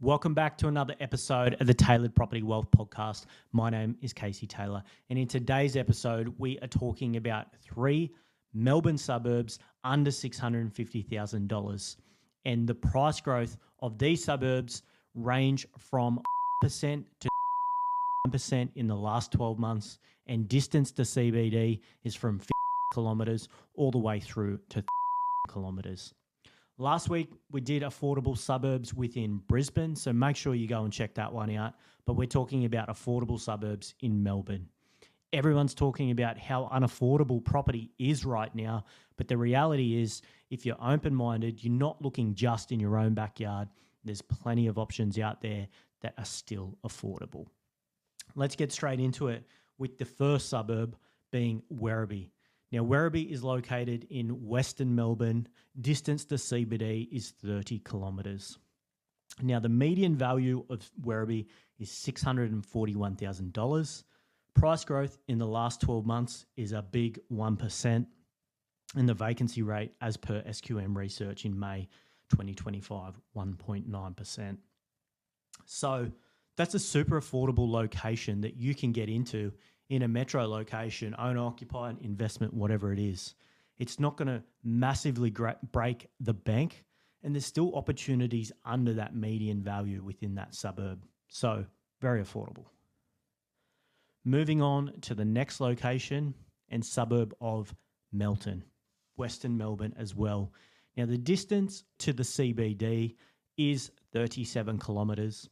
Welcome back to another episode of the Tailored Property Wealth Podcast. My name is Casey Taylor, and in today's episode, we are talking about 3 Melbourne suburbs under $650,000, and the price growth of these suburbs range from percent to 1% in the last 12 months, and distance to CBD is from 50 kilometres all the way through to kilometres. Last week, we did affordable suburbs within Brisbane, so make sure you go and check that one out. But we're talking about affordable suburbs in Melbourne. Everyone's talking about how unaffordable property is right now, but the reality is, if you're open-minded, you're not looking just in your own backyard. There's plenty of options out there that are still affordable. Let's get straight into it with the first suburb being Werribee. Now, Werribee is located in Western Melbourne. Distance to CBD is 30 kilometres. Now, the median value of Werribee is $641,000. Price growth in the last 12 months is a big 1%. And the vacancy rate, as per SQM research in May 2025, 1.9%. So that's a super affordable location that you can get into in a metro location, owner-occupier, investment, whatever it is. It's not going to massively break the bank, and there's still opportunities under that median value within that suburb. So very affordable. Moving on to the next location and suburb of Melton, Western Melbourne as well. Now, the distance to the CBD is 37 kilometres,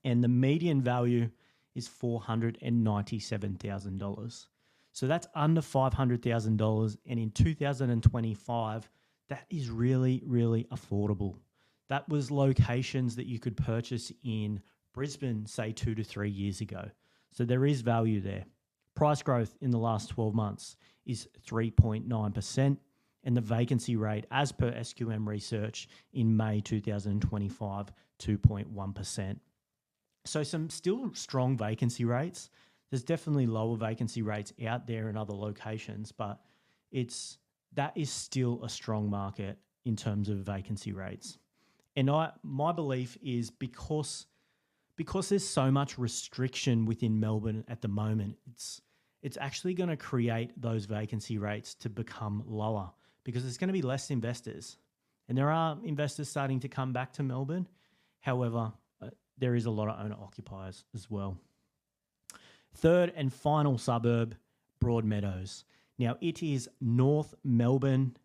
and the median value is $497,000. So that's under $500,000. And in 2025, that is really, really affordable. That was locations that you could purchase in Brisbane, say 2 to 3 years ago. So there is value there. Price growth in the last 12 months is 3.9%. And the vacancy rate, as per SQM research in May 2025, 2.1%. So some still strong vacancy rates. There's definitely lower vacancy rates out there in other locations, but that is still a strong market in terms of vacancy rates. And my belief is because there's so much restriction within Melbourne at the moment, it's actually going to create those vacancy rates to become lower because there's going to be less investors. And there are investors starting to come back to Melbourne. However, there is a lot of owner-occupiers as well. Third and final suburb, Broadmeadows. Now, it is North Melbourne,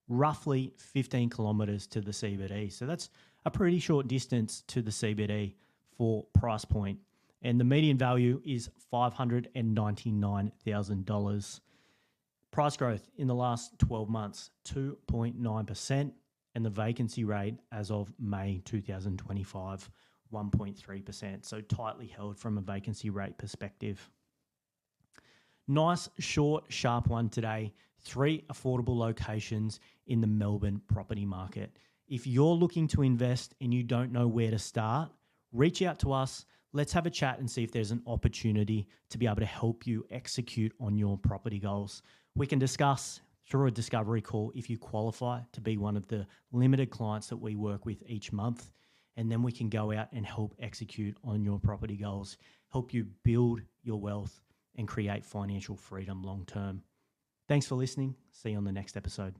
roughly 15 kilometres to the CBD. So that's a pretty short distance to the CBD for price point. And the median value is $599,000. Price growth in the last 12 months, 2.9%. And the vacancy rate as of May 2025, 1.3%, so tightly held from a vacancy rate perspective. Nice, short, sharp one today. 3 affordable locations in the Melbourne property market. If you're looking to invest and you don't know where to start, reach out to us. Let's have a chat and see if there's an opportunity to be able to help you execute on your property goals. We can discuss through a discovery call if you qualify to be one of the limited clients that we work with each month. And then we can go out and help execute on your property goals, help you build your wealth and create financial freedom long term. Thanks for listening. See you on the next episode.